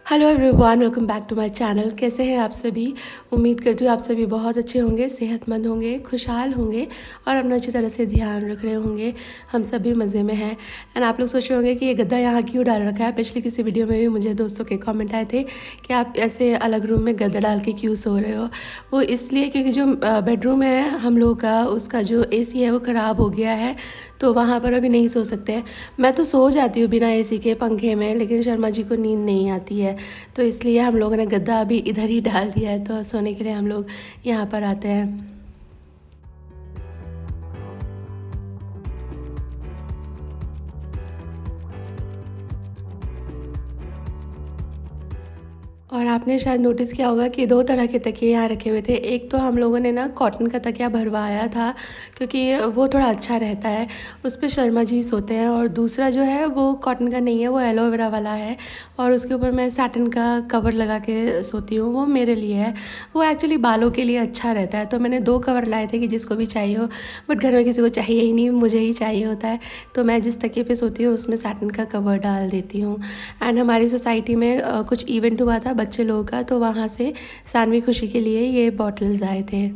Hello everyone, welcome back to my channel. कैसे हैं आप सभी? उम्मीद करती हूँ आप सभी बहुत अच्छे होंगे, सेहतमंद होंगे, खुशहाल होंगे और अपना अच्छी तरह से ध्यान रख रहे होंगे। हम सभी मज़े में हैं। एंड आप लोग सोच रहे होंगे कि ये गद्दा यहाँ क्यों डाल रखा है। पिछली किसी वीडियो में भी मुझे दोस्तों के कमेंट आए थे कि आप ऐसे अलग रूम में गद्दा डाल के क्यों सो रहे हो। वो इसलिए क्योंकि जो बेडरूम है हम लोग का, उसका जो AC है वो ख़राब हो गया है, तो वहाँ पर अभी नहीं सो सकते। मैं तो सो जाती हूँ बिना AC के पंखे में, लेकिन शर्मा जी को नींद नहीं आती है, तो इसलिए हम लोगों ने गद्दा अभी इधर ही डाल दिया है। तो सोने के लिए हम लोग यहाँ पर आते हैं। और आपने शायद नोटिस किया होगा कि 2 तरह के तकिए यहाँ रखे हुए थे। एक तो हम लोगों ने ना कॉटन का तकिया भरवाया था क्योंकि वो थोड़ा अच्छा रहता है, उस पर शर्मा जी सोते हैं। और दूसरा जो है वो कॉटन का नहीं है, वो एलोवेरा वाला है और उसके ऊपर मैं सैटिन का कवर लगा के सोती हूँ। वो मेरे लिए है, वो एक्चुअली बालों के लिए अच्छा रहता है। तो मैंने 2 कवर लाए थे कि जिसको भी चाहिए हो, बट घर में किसी को चाहिए ही नहीं, मुझे ही चाहिए होता है। तो मैं जिस तकिए पे सोती हूँ उसमें सैटिन का कवर डाल देती हूँ। एंड हमारी सोसाइटी में कुछ इवेंट हुआ था बच्चे लोगों का, तो वहाँ से सानवी खुशी के लिए ये बॉटल्स आए थे।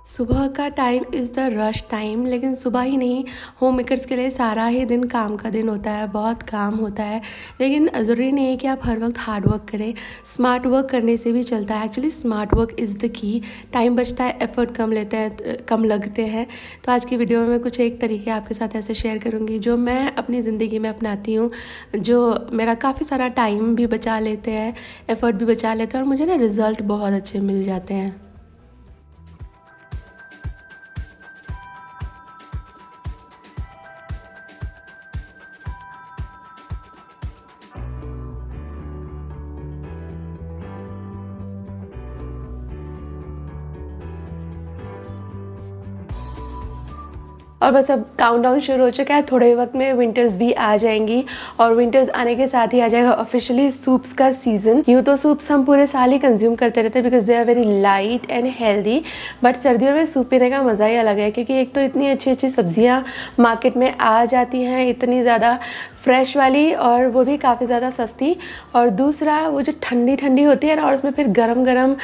सुबह का time is the rush time, लेकिन सुबह ही नहीं, होम मेकर्स के लिए सारा ही दिन काम का दिन होता है, बहुत काम होता है। लेकिन ज़रूरी नहीं है कि आप हर वक्त हार्ड वर्क करें, स्मार्ट वर्क करने से भी चलता है। Actually smart work is the key. Time बचता है, एफर्ट कम लगते हैं। तो आज की वीडियो में मैं कुछ एक तरीके आपके साथ ऐसे शेयर करूँगी जो मैं अपनी ज़िंदगी में अपनाती हूँ, जो मेरा काफ़ी सारा टाइम भी बचा लेते हैं, एफ़र्ट भी बचा लेते हैं और मुझे ना रिज़ल्ट बहुत अच्छे मिल जाते हैं। और बस अब काउंटडाउन शुरू हो चुका है। थोड़े वक्त में विंटर्स भी आ जाएंगी और विंटर्स आने के साथ ही आ जाएगा ऑफिशियली सूप्स का सीज़न। यूँ तो सूप्स हम पूरे साल ही कंज्यूम करते रहते हैं because they are very light and healthy, but सर्दियों में सूप पीने का मज़ा ही अलग है क्योंकि एक तो इतनी अच्छी अच्छी सब्जियाँ मार्केट में आ जाती हैं, इतनी ज़्यादा फ्रेश वाली, और वो भी काफ़ी ज़्यादा सस्ती। और दूसरा वो जो ठंडी ठंडी होती है ना, और उसमें फिर गरम गरम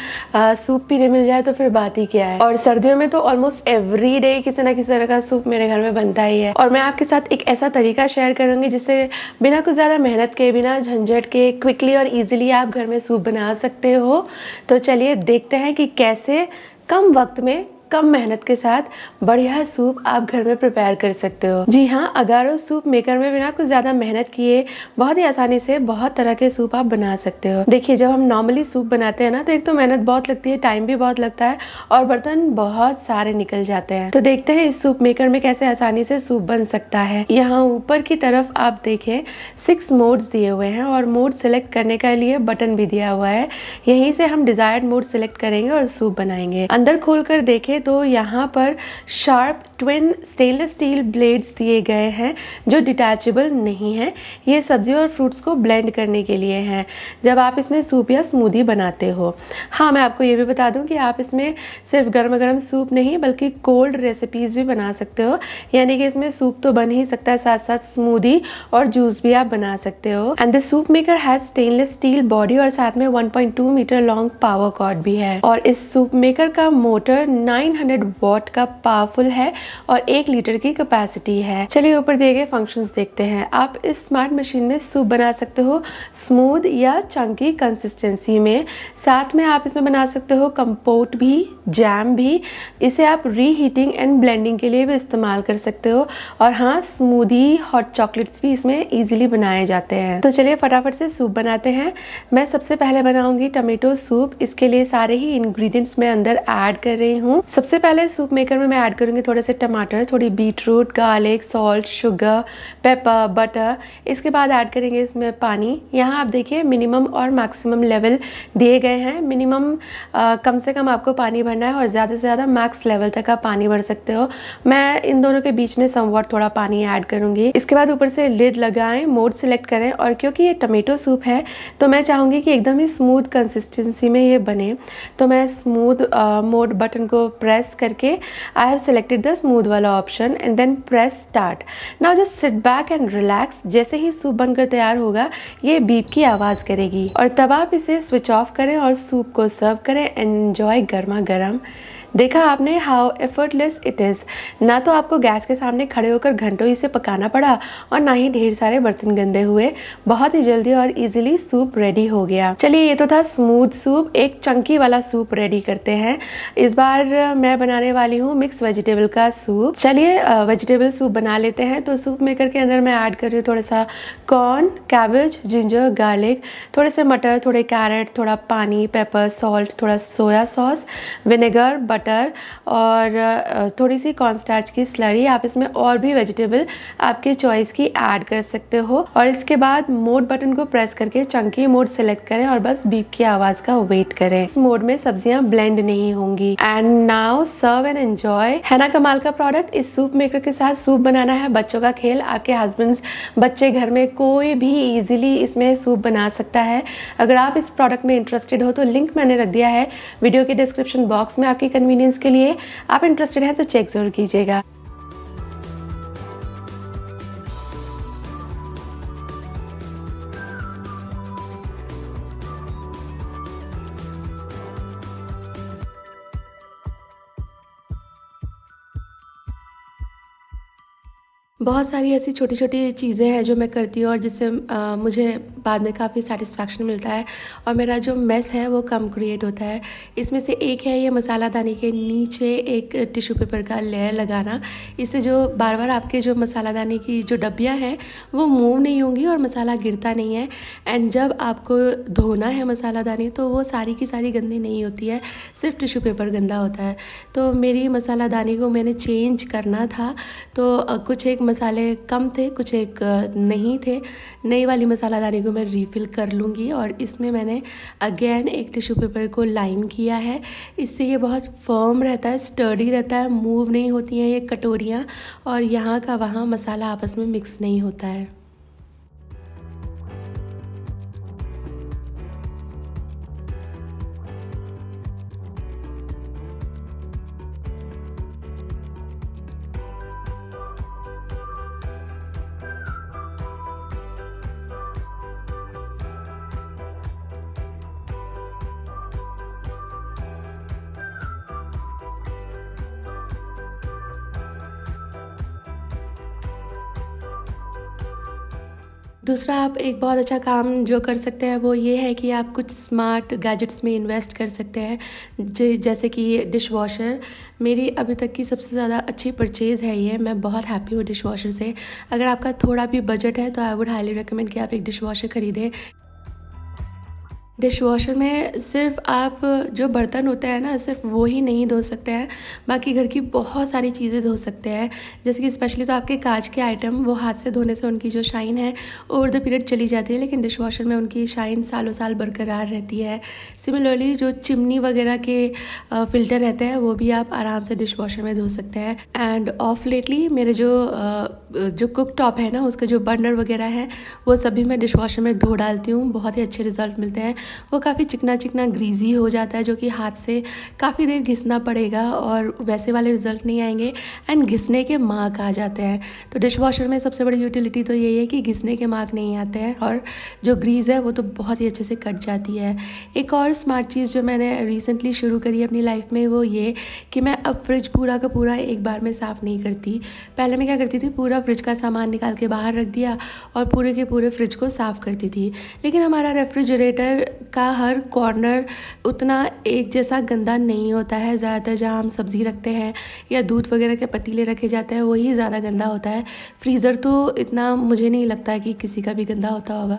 सूप पीने मिल जाए तो फिर बात ही क्या है। और सर्दियों में तो ऑलमोस्ट एवरी डे किसी ना किसी तरह का सूप मेरे घर में बनता ही है। और मैं आपके साथ एक ऐसा तरीका शेयर करूँगी जिससे बिना कुछ ज़्यादा मेहनत के, बिना झंझट के, क्विकली और ईजिली आप घर में सूप बना सकते हो। तो चलिए देखते हैं कि कैसे कम वक्त में, कम मेहनत के साथ बढ़िया सूप आप घर में प्रिपेयर कर सकते हो। जी हाँ, अगारो सूप मेकर में बिना कुछ ज़्यादा मेहनत किए बहुत ही आसानी से बहुत तरह के सूप आप बना सकते हो। देखिए, जब हम नॉर्मली सूप बनाते हैं ना, तो एक तो मेहनत बहुत लगती है, टाइम भी बहुत लगता है और बर्तन बहुत सारे निकल जाते हैं। तो देखते हैं इस सूप मेकर में कैसे आसानी से सूप बन सकता है। यहाँ ऊपर की तरफ आप देखें 6 मोड्स दिए हुए हैं और मोड सिलेक्ट करने के लिए बटन भी दिया हुआ है। यहीं से हम डिजायर्ड मोड सिलेक्ट करेंगे और सूप बनाएंगे। अंदर खोल कर देखें तो यहाँ पर sharp twin stainless steel blades दिए गए हैं जो डिटैचेबल नहीं है। ये सब्जी और फ्रूट्स को ब्लेंड करने के लिए हैं जब आप इसमें सूप या स्मूदी बनाते हो। हाँ, मैं आपको ये भी बता दूं कि आप इसमें सिर्फ गर्मा गर्म सूप नहीं बल्कि कोल्ड रेसिपीज़ भी बना सकते हो, यानी कि इसमें सूप तो बन ही सकता है, साथ साथ स्मूदी और जूस भी आप बना सकते हो। And the soup maker has stainless steel body और साथ में 1.2 मीटर लॉन्ग पावर कॉर्ड भी है। और इस सूप मेकर का मोटर 9 900 वॉट का पावरफुल है और 1 लीटर की कैपेसिटी है। चलिए ऊपर दिए गए फंक्शंस देखते हैं। आप इस स्मार्ट मशीन में सूप बना सकते हो स्मूथ या चंकी कंसिस्टेंसी में। साथ में आप इसमें बना सकते हो कंपोट भी, जैम भी। इसे आप रीहीटिंग एंड ब्लेंडिंग के लिए भी इस्तेमाल कर सकते हो। और हाँ, स्मूदी, हॉट चॉकलेट्स भी इसमें इजीली बनाए जाते हैं। तो चलिए फटाफट से सूप बनाते हैं। मैं सबसे पहले बनाऊंगी टमेटो सूप। इसके लिए सारे ही इंग्रेडिएंट्स मैं अंदर ऐड कर रही हूँ। सबसे पहले सूप मेकर में मैं ऐड करूंगी थोड़े से टमाटर, थोड़ी beetroot, garlic, salt, sugar, paper, butter. इसके बाद ऐड करेंगे इसमें पानी। यहाँ आप देखिए मिनिमम और मैक्सिमम लेवल दिए गए हैं। मिनिमम कम से कम आपको पानी भरना है और ज़्यादा से ज़्यादा मैक्स लेवल तक आप पानी भर सकते हो। मैं इन दोनों के बीच में समवॉट थोड़ा पानी ऐड करूंगी। इसके बाद ऊपर से लिड लगाएं, मोड सिलेक्ट करें। और क्योंकि ये टमेटो सूप है तो मैं चाहूँगी कि एकदम ही स्मूथ कंसिस्टेंसी में ये बने। तो मैं स्मूथ मोड बटन को प्रेस करके I have selected the smooth वाला option and then press start. Now just sit back and relax. जैसे ही सूप बनकर तैयार होगा ये बीप की आवाज़ करेगी और तब आप इसे स्विच ऑफ करें और सूप को सर्व करें। एंजॉय गर्मा गर्म। देखा आपने हाउ एफर्टलेस इट इज़। ना तो आपको गैस के सामने खड़े होकर घंटों इसे पकाना पड़ा और ना ही ढेर सारे बर्तन गंदे हुए। बहुत ही जल्दी और इजीली सूप रेडी हो गया। चलिए ये तो था स्मूथ सूप। एक चंकी वाला सूप रेडी करते हैं। इस बार मैं बनाने वाली हूँ मिक्स वेजिटेबल का सूप। चलिए वेजिटेबल सूप बना लेते हैं। तो सूप मेकर के अंदर मैं ऐड कर रही हूँ थोड़ा सा कॉर्न, कैबेज, जिंजर, गार्लिक, थोड़े से मटर, थोड़े कैरेट, थोड़ा पानी, पेपर, सॉल्ट, थोड़ा सोया सॉस, विनेगर, बटर और थोड़ी सी कॉर्नस्टार्च की स्लरी। आप इसमें और भी वेजिटेबल आपके चॉइस की ऐड कर सकते हो। और इसके बाद मोड बटन को प्रेस करके चंकी मोड सेलेक्ट करें और बस बीप की आवाज़ का वेट करें। इस मोड में सब्जियां ब्लेंड नहीं होंगी। And now serve and enjoy. है ना कमाल का प्रोडक्ट। इस सूप मेकर के साथ सूप बनाना है बच्चों का खेल। आपके हस्बैंड्स, बच्चे, घर में कोई भी इजीली इसमें सूप बना सकता है। अगर आप इस प्रोडक्ट में इंटरेस्टेड हो तो लिंक मैंने रख दिया है वीडियो के डिस्क्रिप्शन बॉक्स में आपकी कन्वीनियंस के लिए। आप इंटरेस्टेड हैं तो चेक जरूर कीजिएगा। बहुत सारी ऐसी छोटी छोटी चीज़ें हैं जो मैं करती हूँ और जिससे मुझे बाद में काफ़ी सेटिस्फैक्शन मिलता है और मेरा जो मेस है वो कम क्रिएट होता है। इसमें से एक है ये मसालादानी के नीचे एक टिश्यू पेपर का लेयर लगाना। इससे जो बार बार आपके जो मसालादानी की जो डब्बियाँ हैं वो मूव नहीं होंगी और मसाला गिरता नहीं है। एंड जब आपको धोना है मसालादानी तो वो सारी की सारी गंदी नहीं होती है, सिर्फ टिश्यू पेपर गंदा होता है। तो मेरी मसालादानी को मैंने चेंज करना था तो कुछ एक मसाले कम थे, कुछ एक नहीं थे। नई वाली मसालादानी को मैं रीफ़िल कर लूँगी और इसमें मैंने अगेन एक टिश्यू पेपर को लाइन किया है। इससे ये बहुत फर्म रहता है, स्टर्डी रहता है, मूव नहीं होती हैं ये कटोरियाँ और यहाँ का वहाँ मसाला आपस में मिक्स नहीं होता है। दूसरा आप एक बहुत अच्छा काम जो कर सकते हैं वो ये है कि आप कुछ स्मार्ट गैजेट्स में इन्वेस्ट कर सकते हैं। जैसे कि डिश वॉशर मेरी अभी तक की सबसे ज़्यादा अच्छी परचेज़ है ये। मैं बहुत हैप्पी हूँ डिश वॉशर से। अगर आपका थोड़ा भी बजट है तो आई वुड हाईली रिकमेंड कि आप एक डिश वॉशर ख़रीदें। डिश वॉशर में सिर्फ आप जो बर्तन होते हैं ना सिर्फ वो ही नहीं धो सकते हैं, बाकी घर की बहुत सारी चीज़ें धो सकते हैं। जैसे कि स्पेशली तो आपके कांच के आइटम, वो हाथ से धोने से उनकी जो शाइन है ओवर द पीरियड चली जाती है, लेकिन डिश वॉशर में उनकी शाइन सालों साल बरकरार रहती है। सिमिलरली जो चिमनी वगैरह के फ़िल्टर रहते हैं वो भी आप आराम से डिश वॉशर में धो सकते हैं। एंड ऑफ लेटली मेरे जो कुक टॉप है ना उसका जो बर्नर वगैरह है वो सभी मैं डिश वॉशर में धो डालती हूँ। बहुत ही अच्छे रिजल्ट मिलते हैं। वो काफ़ी चिकना चिकना ग्रीजी हो जाता है, जो कि हाथ से काफ़ी देर घिसना पड़ेगा और वैसे वाले रिज़ल्ट नहीं आएंगे एंड घिसने के मार्क आ जाते हैं। तो डिश वॉशर में सबसे बड़ी यूटिलिटी तो यही है कि घिसने के मार्क नहीं आते हैं और जो ग्रीज़ है वो तो बहुत ही अच्छे से कट जाती है। एक और स्मार्ट चीज़ जो मैंने रिसेंटली शुरू करी है अपनी लाइफ में वो ये कि मैं अब फ्रिज पूरा का पूरा एक बार में साफ़ नहीं करती। पहले मैं क्या करती थी, पूरा फ्रिज का सामान निकाल के बाहर रख दिया और पूरे के पूरे फ्रिज को साफ़ करती थी। लेकिन हमारा रेफ्रिजरेटर का हर कॉर्नर उतना एक जैसा गंदा नहीं होता है। ज़्यादातर जहाँ हम सब्ज़ी रखते हैं या दूध वगैरह के पतीले रखे जाते हैं वही ज़्यादा गंदा होता है। फ्रीज़र तो इतना मुझे नहीं लगता कि किसी का भी गंदा होता होगा।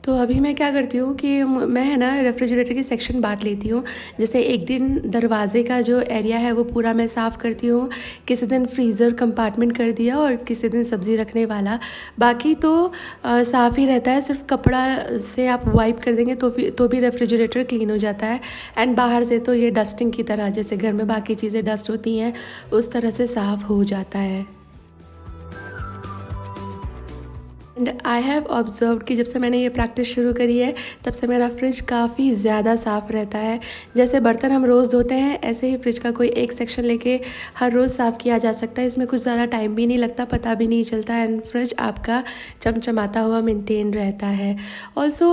तो अभी मैं क्या करती हूँ कि मैं है ना रेफ्रिजरेटर की सेक्शन बांट लेती हूँ। जैसे एक दिन दरवाजे का जो एरिया है वो पूरा मैं साफ़ करती हूँ, किसी दिन फ्रीज़र कंपार्टमेंट कर दिया और किसी दिन सब्ज़ी रखने वाला। बाकी तो साफ़ ही रहता है, सिर्फ कपड़ा से आप वाइप कर देंगे तो भी रेफ्रिजरेटर क्लीन हो जाता है। एंड बाहर से तो ये डस्टिंग की तरह, जैसे घर में बाकी चीज़ें डस्ट होती हैं उस तरह से साफ़ हो जाता है। एंड आई हैव ऑब्जर्व कि जब से मैंने ये प्रैक्टिस शुरू करी है तब से मेरा फ्रिज काफ़ी ज़्यादा साफ़ रहता है। जैसे बर्तन हम रोज़ धोते हैं ऐसे ही फ्रिज का कोई एक सेक्शन लेके हर रोज़ साफ़ किया जा सकता है। इसमें कुछ ज़्यादा टाइम भी नहीं लगता, पता भी नहीं चलता एंड फ्रिज आपका चमचमाता हुआ मेंटेन रहता है। ऑल्सो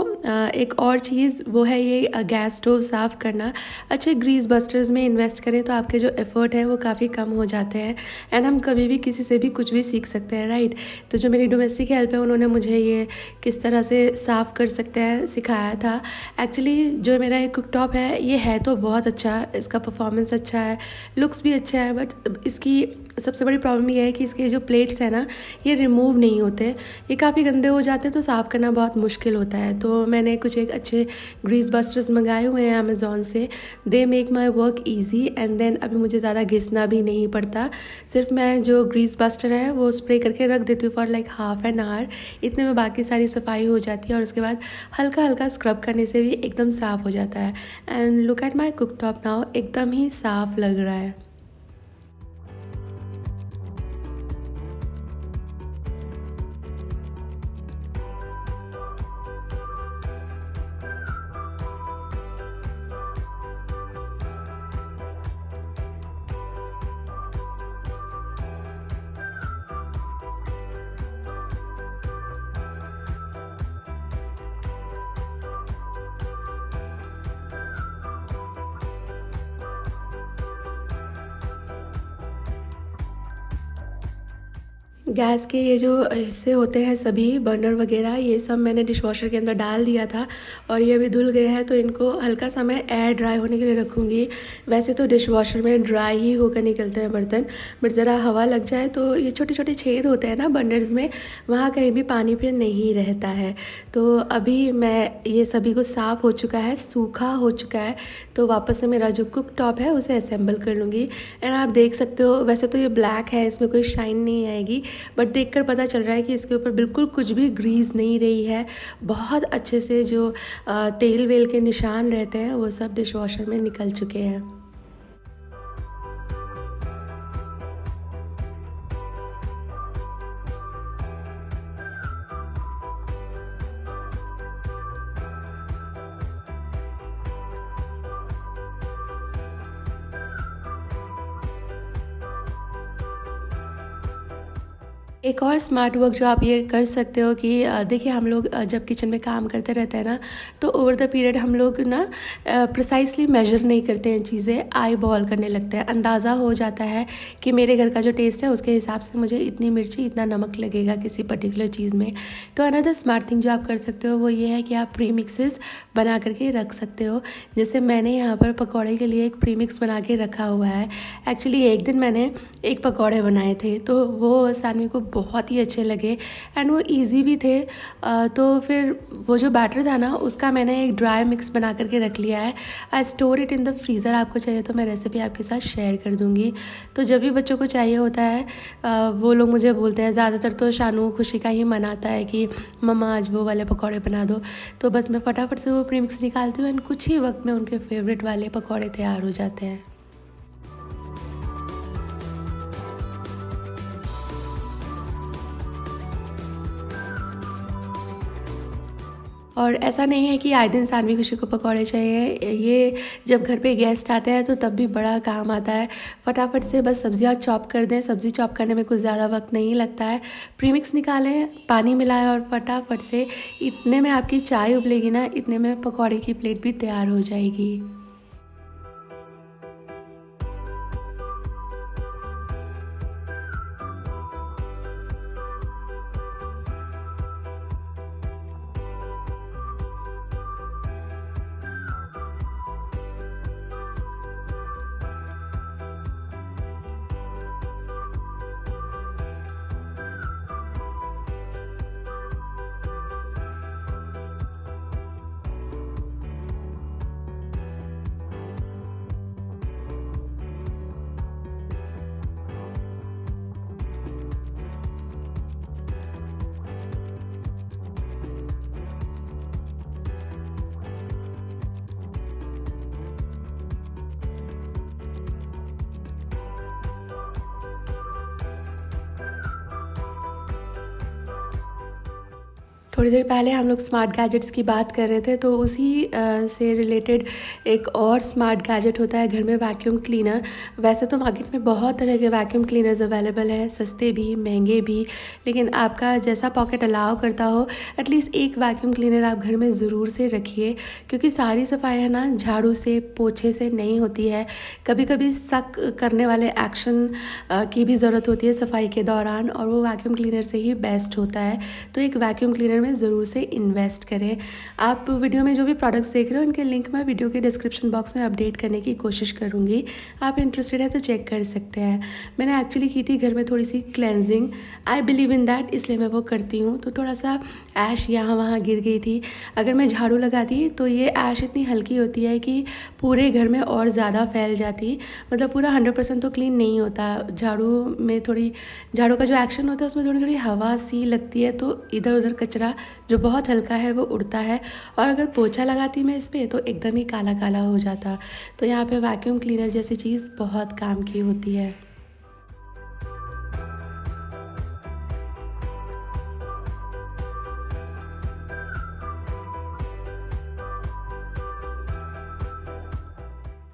एक और चीज़ वो है ये गैस स्टोव साफ़ करना। अच्छे ग्रीस बस्टर्स में इन्वेस्ट करें तो आपके जो एफ़र्ट हैं वो काफ़ी कम हो जाते हैं एंड हम कभी भी किसी से भी कुछ भी सीख सकते हैं, राइट। तो जो मेरी डोमेस्टिक हेल्प है उन्होंने मुझे ये किस तरह से साफ़ कर सकते हैं सिखाया था। एक्चुअली जो मेरा ये कुकटॉप है ये है तो बहुत अच्छा, इसका परफॉर्मेंस अच्छा है, लुक्स भी अच्छा है, बट इसकी सबसे बड़ी प्रॉब्लम ये है कि इसके जो प्लेट्स हैं ना ये रिमूव नहीं होते, ये काफ़ी गंदे हो जाते हैं तो साफ़ करना बहुत मुश्किल होता है। तो मैंने कुछ एक अच्छे ग्रीस बस्टर्स मंगाए हुए हैं अमेज़ॉन से। They make my work easy and then अभी मुझे ज़्यादा घिसना भी नहीं पड़ता। सिर्फ मैं जो ग्रीस बस्टर है वो स्प्रे करके रख देती हूँ for like half an hour. इतने में बाकी सारी सफाई हो जाती है और उसके बाद हल्का हल्का स्क्रब करने से भी एकदम साफ़ हो जाता है। And look at my cooktop now, एकदम ही साफ़ लग रहा है। गैस के ये जो हिस्से होते हैं सभी बर्नर वगैरह ये सब मैंने डिशवॉशर के अंदर डाल दिया था और ये अभी धुल गए हैं, तो इनको हल्का सा मैं एयर ड्राई होने के लिए रखूँगी। वैसे तो डिशवॉशर में ड्राई ही होकर निकलते हैं बर्तन, बट ज़रा हवा लग जाए तो ये छोटे छोटे छेद होते हैं ना बर्नर्स में, वहाँ कहीं भी पानी फिर नहीं रहता है। तो अभी मैं ये सभी को साफ़ हो चुका है, सूखा हो चुका है, तो वापस से मेरा जो कुक टॉप है उसे असेंबल कर लूँगी। एंड आप देख सकते हो वैसे तो ये ब्लैक है, इसमें कोई शाइन नहीं आएगी, बट देखकर पता चल रहा है कि इसके ऊपर बिल्कुल कुछ भी ग्रीस नहीं रही है। बहुत अच्छे से जो तेल वेल के निशान रहते हैं वो सब डिशवॉशर में निकल चुके हैं। एक और स्मार्ट वर्क जो आप ये कर सकते हो कि देखिए हम लोग जब किचन में काम करते रहते हैं ना तो ओवर द पीरियड हम लोग ना प्रिसाइसली मेजर नहीं करते हैं चीज़ें, आई बॉल करने लगते हैं। अंदाज़ा हो जाता है कि मेरे घर का जो टेस्ट है उसके हिसाब से मुझे इतनी मिर्ची इतना नमक लगेगा किसी पर्टिकुलर चीज़ में। तो अनदर स्मार्ट थिंग जो आप कर सकते हो वो ये है कि आप प्री मिक्सेस बना करके रख सकते हो। जैसे मैंने यहाँ पर पकौड़े के लिए एक प्री मिक्स बना के रखा हुआ है। एक्चुअली एक दिन मैंने एक पकौड़े बनाए थे तो वो सानवी को बहुत ही अच्छे लगे एंड वो इजी भी थे। तो फिर वो जो बैटर था ना उसका मैंने एक ड्राई मिक्स बना करके रख लिया है। I store it in the freezer. आपको चाहिए तो मैं रेसिपी आपके साथ शेयर कर दूँगी। तो जब भी बच्चों को चाहिए होता है वो लोग मुझे बोलते हैं, ज़्यादातर तो शानू खुशी का ही मन आता है कि मम्मा आज वो वाले पकौड़े बना दो, तो बस मैं फटाफट से वो प्री मिक्स निकालती हूँ एंड कुछ ही वक्त में उनके फेवरेट वाले पकौड़े तैयार हो जाते हैं। और ऐसा नहीं है कि आए दिन सानवी खुशी को पकौड़े चाहिए, ये जब घर पे गेस्ट आते हैं तो तब भी बड़ा काम आता है। फटाफट से बस सब्जियां चॉप कर दें, सब्ज़ी चॉप करने में कुछ ज़्यादा वक्त नहीं लगता है। प्रीमिक्स निकालें, पानी मिलाएं और फटाफट से इतने में आपकी चाय उबलेगी ना, इतने में पकौड़े की प्लेट भी तैयार हो जाएगी। थोड़ी देर पहले हम लोग स्मार्ट गैजेट्स की बात कर रहे थे, तो उसी से रिलेटेड एक और स्मार्ट गैजेट होता है घर में, वैक्यूम क्लीनर। वैसे तो मार्केट में बहुत तरह के वैक्यूम क्लीनर्स अवेलेबल हैं, सस्ते भी महंगे भी, लेकिन आपका जैसा पॉकेट अलाउ करता हो एटलीस्ट एक वैक्यूम क्लीनर आप घर में ज़रूर से रखिए, क्योंकि सारी सफाई है ना झाड़ू से पोछे से नहीं होती है। कभी कभी सक करने वाले एक्शन की भी ज़रूरत होती है सफाई के दौरान, और वो वैक्यूम क्लीनर से ही बेस्ट होता है। तो एक वैक्यूम क्लीनर में ज़रूर से इन्वेस्ट करें। आप वीडियो में जो भी प्रोडक्ट्स देख रहे हो उनके लिंक मैं वीडियो के डिस्क्रिप्शन बॉक्स में अपडेट करने की कोशिश करूँगी, आप इंटरेस्टेड है तो चेक कर सकते हैं। मैंने एक्चुअली की थी घर में थोड़ी सी cleansing, I believe in that, इसलिए मैं वो करती हूँ। तो थोड़ा सा ऐश यहाँ वहाँ गिर गई थी, अगर मैं झाड़ू लगाती तो ये ऐश इतनी हल्की होती है कि पूरे घर में और ज़्यादा फैल जाती, मतलब पूरा 100% तो क्लीन नहीं होता। झाड़ू में थोड़ी, झाड़ू का जो एक्शन होता है उसमें थोड़ी थोड़ी हवा सी लगती है, तो इधर उधर कचरा जो बहुत हल्का है वो उड़ता है, और अगर पोछा लगाती मैं इस पर तो एकदम ही काला काला हो जाता। तो यहाँ पे वैक्यूम क्लीनर जैसी चीज़ बहुत काम की होती है।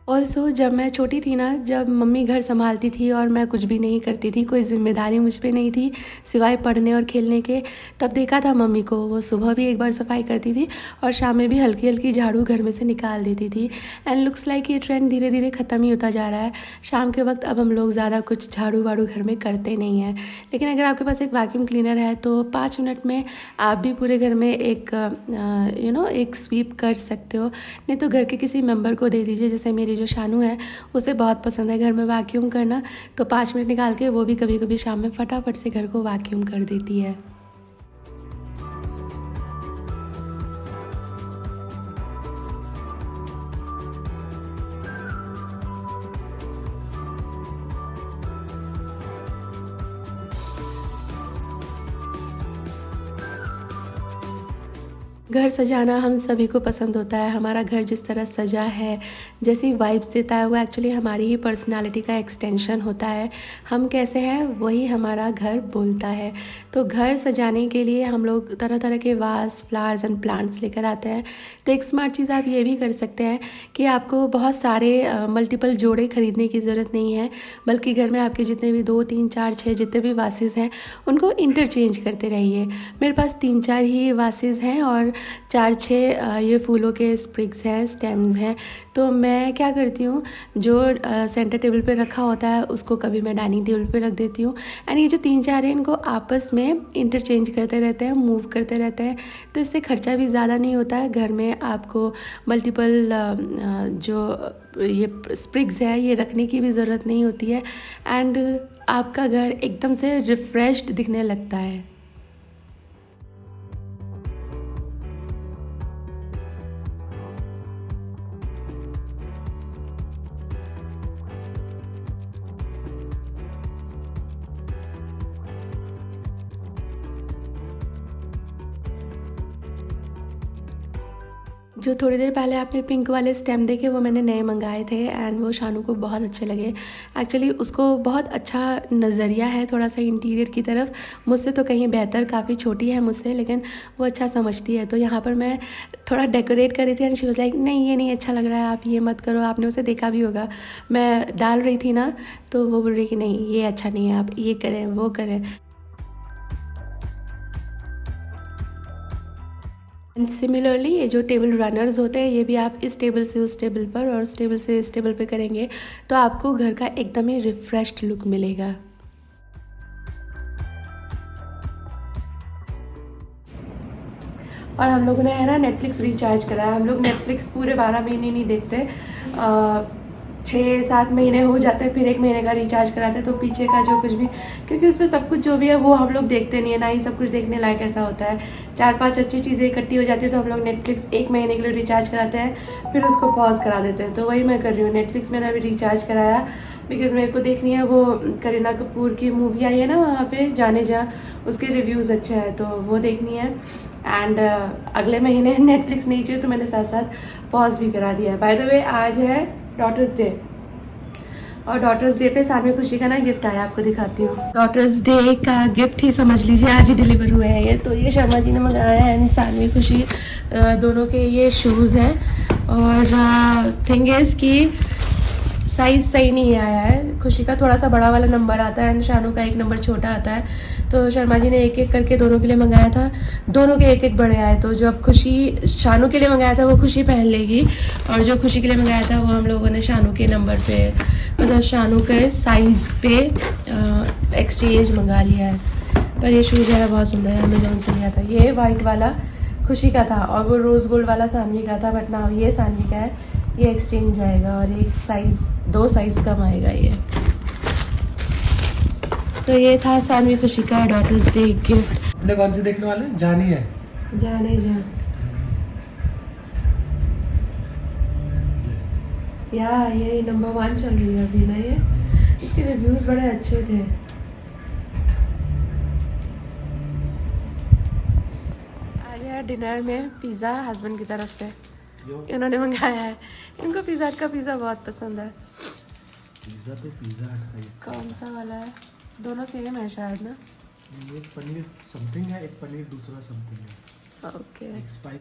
ऑल्सो जब मैं छोटी थी ना, जब मम्मी घर संभालती थी और मैं कुछ भी नहीं करती थी, कोई जिम्मेदारी मुझ पे नहीं थी सिवाय पढ़ने और खेलने के, तब देखा था मम्मी को, वो सुबह भी एक बार सफाई करती थी और शाम में भी हल्की हल्की झाड़ू घर में से निकाल देती थी। एंड लुक्स लाइक ये ट्रेंड धीरे धीरे ख़त्म ही होता जा रहा है। शाम के वक्त अब हम लोग ज़्यादा कुछ झाड़ू वाड़ू घर में करते नहीं हैं, लेकिन अगर आपके पास एक वैक्यूम क्लीनर है तो 5 मिनट में आप भी पूरे घर में एक एक स्वीप कर सकते हो। नहीं तो घर के किसी मेम्बर को दे दीजिए, जैसे मेरी जो शानू है उसे बहुत पसंद है घर में वैक्यूम करना, तो 5 मिनट निकाल के वो भी कभी कभी शाम में फटाफट से घर को वैक्यूम कर देती है। घर सजाना हम सभी को पसंद होता है। हमारा घर जिस तरह सजा है, जैसी वाइब्स देता है, वो एक्चुअली हमारी ही पर्सनालिटी का एक्सटेंशन होता है। हम कैसे हैं वही हमारा घर बोलता है। तो घर सजाने के लिए हम लोग तरह तरह के वास, फ्लावर्स एंड प्लांट्स लेकर आते हैं। तो एक स्मार्ट चीज़ आप ये भी कर सकते हैं कि आपको बहुत सारे मल्टीपल जोड़े खरीदने की ज़रूरत नहीं है, बल्कि घर में आपके जितने भी 2, 3, 4, 6 जितने भी वासेस हैं उनको इंटरचेंज करते रहिए। मेरे पास 3-4 ही वासेस हैं और 4-6 ये फूलों के स्प्रिग्स हैं, स्टेम्स हैं। तो मैं क्या करती हूँ, जो सेंटर टेबल पे रखा होता है उसको कभी मैं डाइनिंग टेबल पे रख देती हूँ, एंड ये जो 3-4 हैं इनको आपस में इंटरचेंज करते रहते हैं, मूव करते रहते हैं। तो इससे खर्चा भी ज़्यादा नहीं होता है। घर में आपको मल्टीपल जो ये स्प्रिग्स है ये रखने की भी ज़रूरत नहीं होती है, एंड आपका घर एकदम से रिफ़्रेश्ड दिखने लगता है। जो थोड़ी देर पहले आपने पिंक वाले स्टेम देखे वो मैंने नए मंगाए थे एंड वो शानू को बहुत अच्छे लगे। एक्चुअली उसको बहुत अच्छा नज़रिया है थोड़ा सा इंटीरियर की तरफ, मुझसे तो कहीं बेहतर, काफ़ी छोटी है मुझसे लेकिन वो अच्छा समझती है। तो यहाँ पर मैं थोड़ा डेकोरेट कर रही थी एंड शी वाज लाइक नहीं ये नहीं अच्छा लग रहा है, आप ये मत करो। आपने उसे देखा भी होगा, मैं डाल रही थी ना तो वो बोल रही कि नहीं ये अच्छा नहीं है, आप ये करें वो करें। एंड सिमिलरली ये जो टेबल रनर्स होते हैं ये भी आप इस टेबल से उस टेबल पर और उस टेबल से इस टेबल पे करेंगे तो आपको घर का एकदम ही रिफ्रेश्ड लुक मिलेगा। और हम लोगों ने है ना नेटफ्लिक्स रिचार्ज कराया। हम लोग नेटफ्लिक्स पूरे 12 महीने नहीं देखते, 6-7 महीने हो जाते हैं फिर 1 महीने का रिचार्ज कराते हैं। तो पीछे का जो कुछ भी, क्योंकि उसमें सब कुछ जो भी है वो हम लोग देखते नहीं है, ना ही सब कुछ देखने लायक ऐसा होता है। 4-5 अच्छी चीज़ें इकट्ठी हो जाती है तो हम लोग नेटफ्लिक्स 1 महीने के लिए रिचार्ज कराते हैं फिर उसको पॉज करा देते हैं। तो वही मैं कर रही हूँ, नेटफ्लिक्स मैंने अभी रिचार्ज कराया बिकॉज़ मेरे को देखनी है वो करीना कपूर की मूवी आई है ना वहाँ पे जाने जा, उसके रिव्यूज़ अच्छे हैं तो वो देखनी है। एंड अगले महीने नेटफ्लिक्स नहीं चाहिए तो मैंने साथ साथ पॉज भी करा दिया है। बाय द वे आज है डॉटर्स डे और डॉटर्स डे पे सामने खुशी का ना गिफ्ट आया, आपको दिखाती हूँ। डॉटर्स डे का गिफ्ट ही समझ लीजिए, आज ही डिलीवर हुए हैं ये। तो ये शर्मा जी ने मंगाया है एंड सानवी खुशी दोनों के ये शूज़ हैं। और थिंग इज़ कि साइज़ सही नहीं आया है, खुशी का थोड़ा सा बड़ा वाला नंबर आता है एंड शानू का एक नंबर छोटा आता है। तो शर्मा जी ने एक एक करके दोनों के लिए मंगाया था, दोनों के एक एक बड़े आए। तो जो अब खुशी शानू के लिए मंगाया था वो खुशी पहन लेगी और जो खुशी के लिए मंगाया था वो हम लोगों ने शानू के नंबर पे, मतलब शानू के साइज़ पे एक्सचेंज मंगा लिया है। पर ये शूज़ है बहुत सुंदर है, अमेजोन से लिया था। ये वाइट वाला खुशी का था और वो रोज़ गोल्ड वाला सानवी का था, बट ना ये सानवी का है, ये एक्सचेंज जाएगा और एक साइज़ 2 साइज़ कम आएगा ये। तो ये था सानवी खुशी का डॉटर्स डे गिफ्ट। अपने कौन से देखने वाले जानी है जाने जा या ये नंबर 1 चल रही है अभी ना, ये इसके रिव्यूज़ बड़े अच्छे थे। आज है डिनर में पिज़्ज़ा हस्बैंड की तरफ से, इन्होंने मंगाया है। इनको पिज़्ज़ा हट का पिज़्ज़ा बहुत पसंद है। पिज़्ज़ा तो पिज़्ज़ा हट का ही। कौन सा वाला है? दोनों सेम है शायद ना। एक पनीर समथिंग है, एक पनीर दूसरा समथिंग है। ओके एक स्पाइस